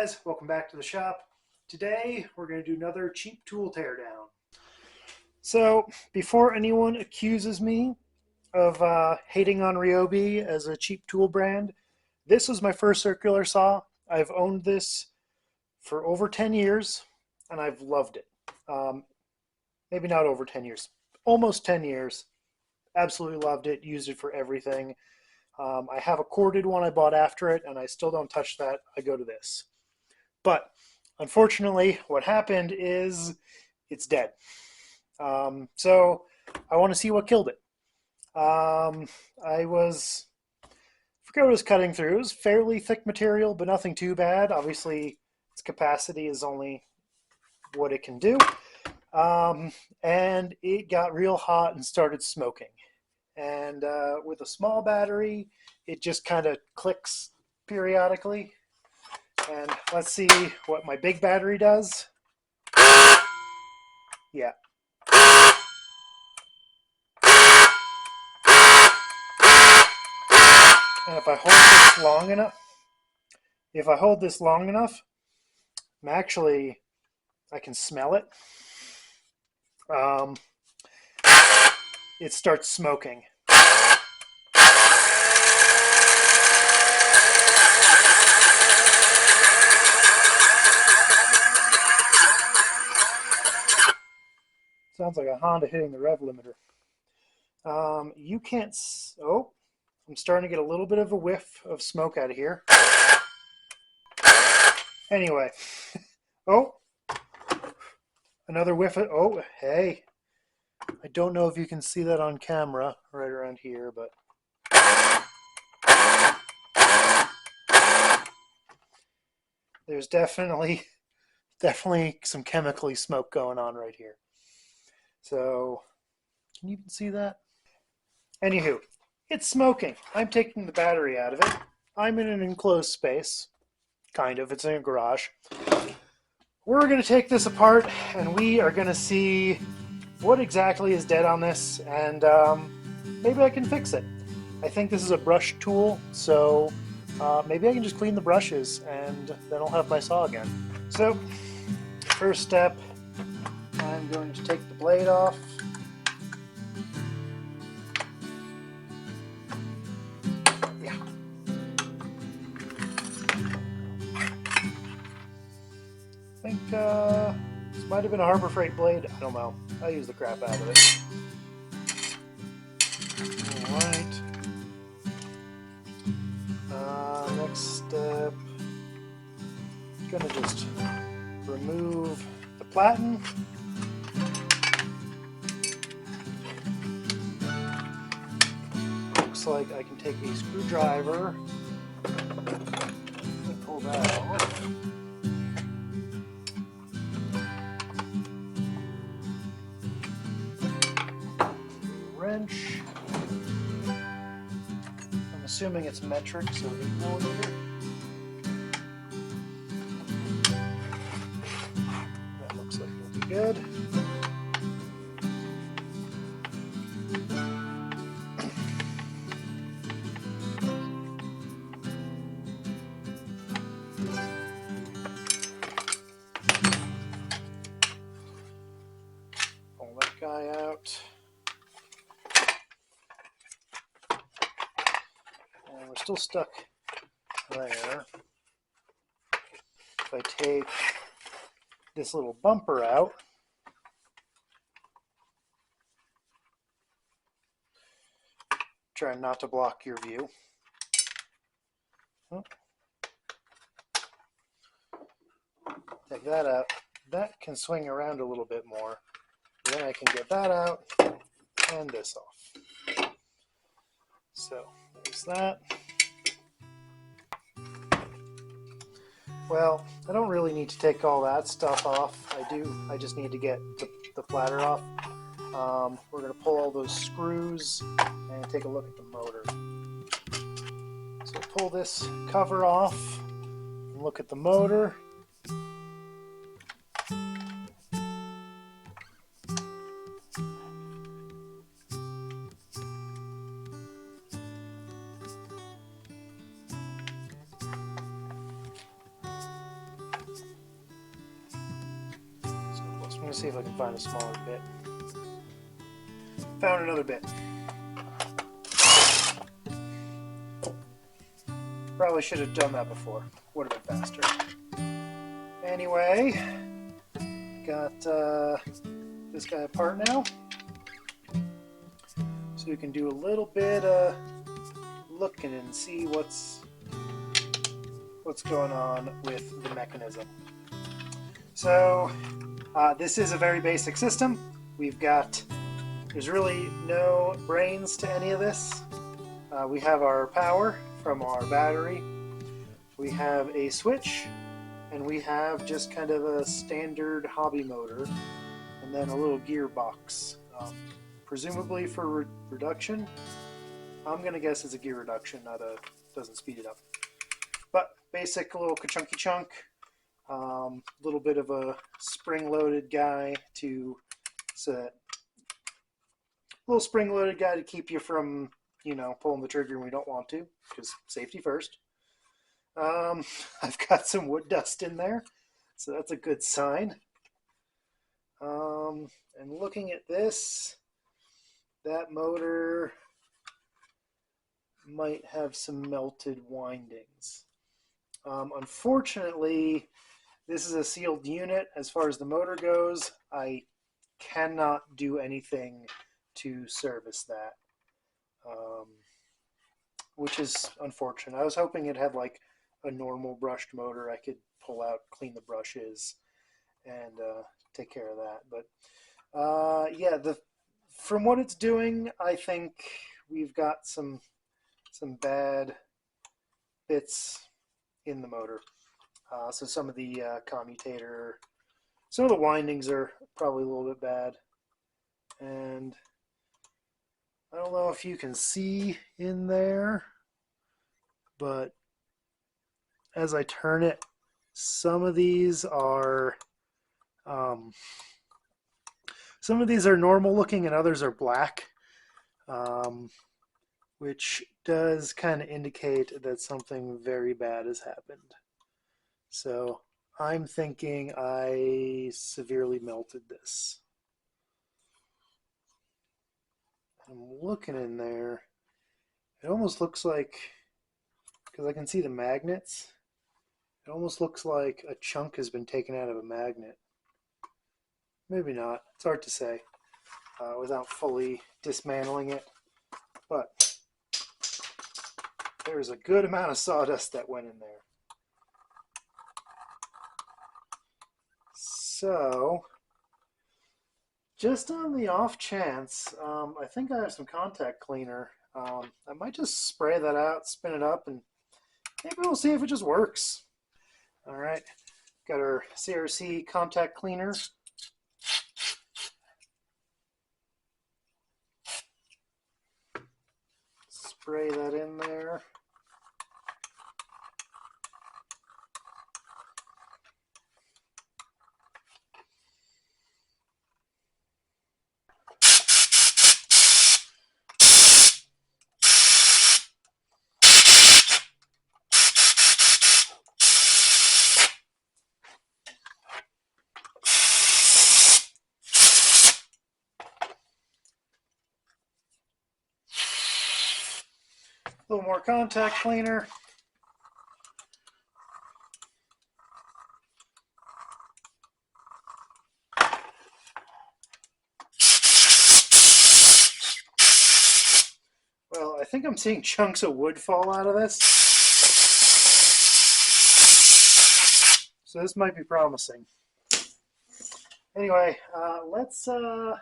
guys, welcome back to the shop. Today we're going to do another cheap tool teardown. So before anyone accuses me of hating on Ryobi as a cheap tool brand, this was my first circular saw. I've owned this for over 10 years and I've loved it. Maybe not over 10 years, almost 10 years. Absolutely loved it, used it for everything. I have a corded one I bought after it and I still don't touch that. I go to this. But unfortunately, what happened is it's dead. So I want to see what killed it. I forget what I was cutting through. It was fairly thick material, but nothing too bad. Obviously, its capacity is only what it can do. And it got real hot and started smoking. And with a small battery, it just kind of clicks periodically. And let's see what my big battery does. Yeah. And if I hold this long enough, I can smell it. It starts smoking. Sounds like a Honda hitting the rev limiter. You can't... Oh, I'm starting to get a little bit of a whiff of smoke out of here. Anyway. Oh. Another whiff of... Oh, hey. I don't know if you can see that on camera right around here, but... There's definitely some chemically smoke going on right here. So, can you even see that? Anywho, it's smoking. I'm taking the battery out of it. I'm in an enclosed space. Kind of. It's in a garage. We're going to take this apart and we are going to see what exactly is dead on this, and maybe I can fix it. I think this is a brush tool, so maybe I can just clean the brushes and then I'll have my saw again. So, first step, I'm going to take the blade off. Yeah. I think this might have been a Harbor Freight blade. I don't know. I use the crap out of it. Alright. Next step, I'm gonna just remove the platen. Looks like I can take a screwdriver and pull that off. Wrench. I'm assuming it's metric, so 8mm. That looks like it'll be good. Pull that guy out. And we're still stuck there. If I take this little bumper out, try not to block your view. Take that out. That can swing around a little bit more. Then I can get that out and this off. So there's that. Well, I don't really need to take all that stuff off. I just need to get the platter off. We're going to pull all those screws and take a look at the motor. So pull this cover off and look at the motor. Let's see if I can find a smaller bit. Found another bit. Probably should have done that before. Would have been faster. Anyway, got this guy apart now. So we can do a little bit of looking and see what's going on with the mechanism. So this is a very basic system. There's really no brains to any of this. We have our power from our battery. We have a switch, and we have just kind of a standard hobby motor, and then a little gearbox, presumably for reduction. I'm gonna guess it's a gear reduction, doesn't speed it up. But basic little ka-chunky chunk. Little bit of a spring-loaded guy to keep you from, pulling the trigger when we don't want to, because safety first. I've got some wood dust in there, so that's a good sign. And looking at this, that motor might have some melted windings. Unfortunately, this is a sealed unit. As far as the motor goes, I cannot do anything to service that, which is unfortunate. I was hoping it had like a normal brushed motor I could pull out, clean the brushes, and take care of that. But yeah, from what it's doing, I think we've got some bad bits in the motor. So some of the commutator, some of the windings are probably a little bit bad. And I don't know if you can see in there, but as I turn it, some of these are normal looking and others are black, which does kind of indicate that something very bad has happened. So I'm thinking I severely melted this. I'm looking in there. It almost looks like, because I can see the magnets, it almost looks like a chunk has been taken out of a magnet. Maybe not. It's hard to say without fully dismantling it. But there's a good amount of sawdust that went in there. So, just on the off chance, I think I have some contact cleaner. I might just spray that out, spin it up, and maybe we'll see if it just works. All right, got our CRC contact cleaner. Spray that in there. A little more contact cleaner. Well, I think I'm seeing chunks of wood fall out of this. So this might be promising. Anyway, let's go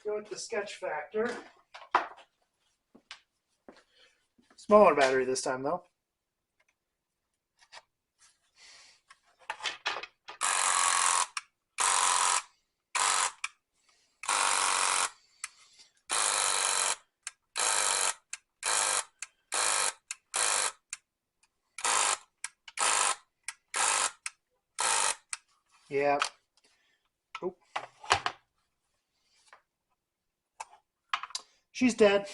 with the sketch factor. Smaller battery this time, though. Yeah. Oop. She's dead.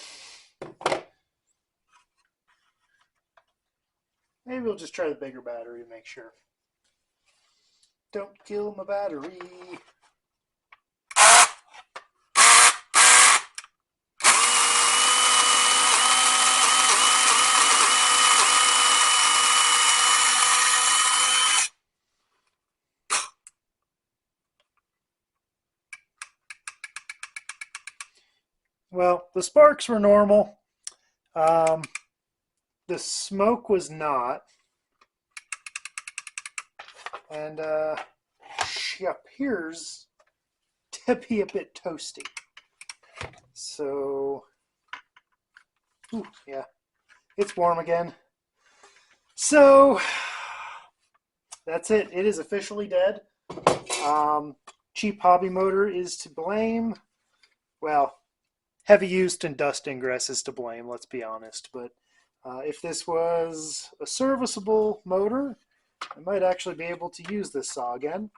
Maybe we'll just try the bigger battery to make sure. don't kill my battery. Well, the sparks were normal. The smoke was not. And she appears to be a bit toasty. So, ooh, yeah, it's warm again. So, that's it. It is officially dead. Cheap hobby motor is to blame. Well, heavy use and dust ingress is to blame, let's be honest. But if this was a serviceable motor, I might actually be able to use this saw again.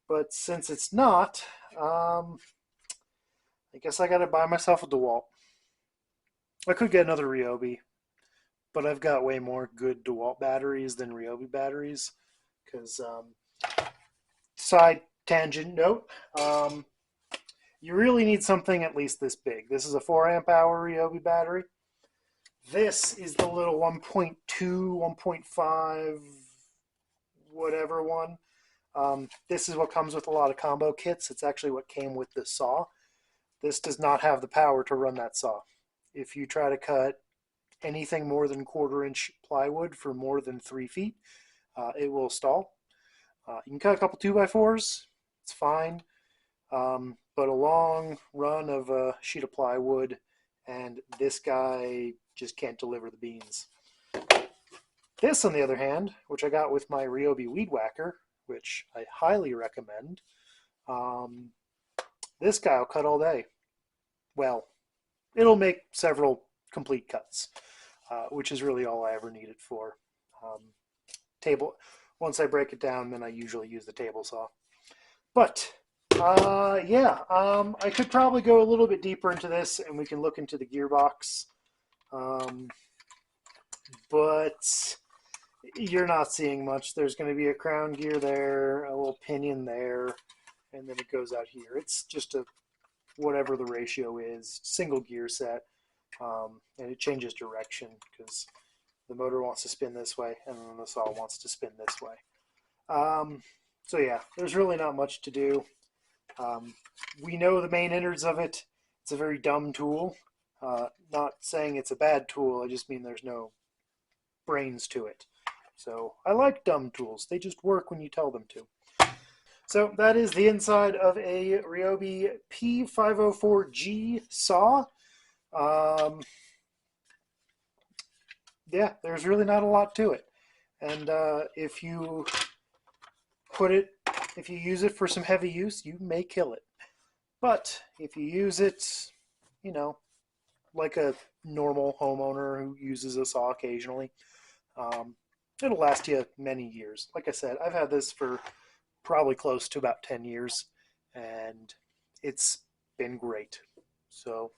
But since it's not, I guess I gotta buy myself a DeWalt. I could get another Ryobi, but I've got way more good DeWalt batteries than Ryobi batteries. Because, side tangent note, you really need something at least this big. This is a 4 amp hour Ryobi battery. This is the little 1.2, 1.5, whatever one. This is what comes with a lot of combo kits. It's actually what came with the saw. This does not have the power to run that saw. If you try to cut anything more than 1/4 inch plywood for more than 3 feet, it will stall. You can cut a couple 2x4s, it's fine. But a long run of a sheet of plywood, and this guy just can't deliver the beans. This, on the other hand, which I got with my Ryobi Weed Whacker, which I highly recommend, this guy will cut all day. Well, it'll make several complete cuts, which is really all I ever need it for. Once I break it down, then I usually use the table saw. But yeah, I could probably go a little bit deeper into this, and we can look into the gearbox. But you're not seeing much. There's going to be a crown gear there, a little pinion there, and then it goes out here. It's just a whatever the ratio is, single gear set, and it changes direction because the motor wants to spin this way, and then the saw wants to spin this way. So yeah, there's really not much to do. We know the main innards of it. It's a very dumb tool. Not saying it's a bad tool, I just mean there's no brains to it. So I like dumb tools. They just work when you tell them to. So that is the inside of a Ryobi P504G saw. Yeah, there's really not a lot to it. And if you use it for some heavy use, you may kill it. But if you use it, you know, like a normal homeowner who uses a saw occasionally, it'll last you many years. Like I said, I've had this for probably close to about 10 years, and it's been great. So,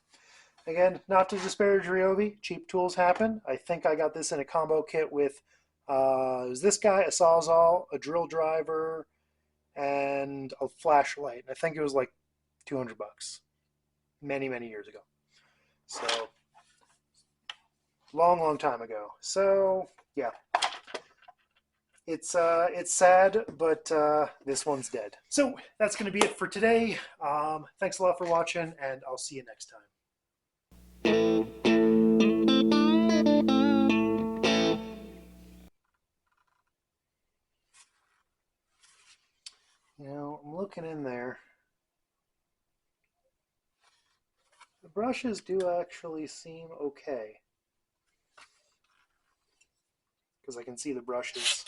again, not to disparage Ryobi, cheap tools happen. I think I got this in a combo kit with, it was this guy, a Sawzall, a drill driver, and a flashlight. I think it was like $200 many, many years ago. So, long time ago. So, yeah. It's sad, but this one's dead. So that's going to be it for today. Thanks a lot for watching, and I'll see you next time. Now, I'm looking in there. The brushes do actually seem okay, because I can see the brushes.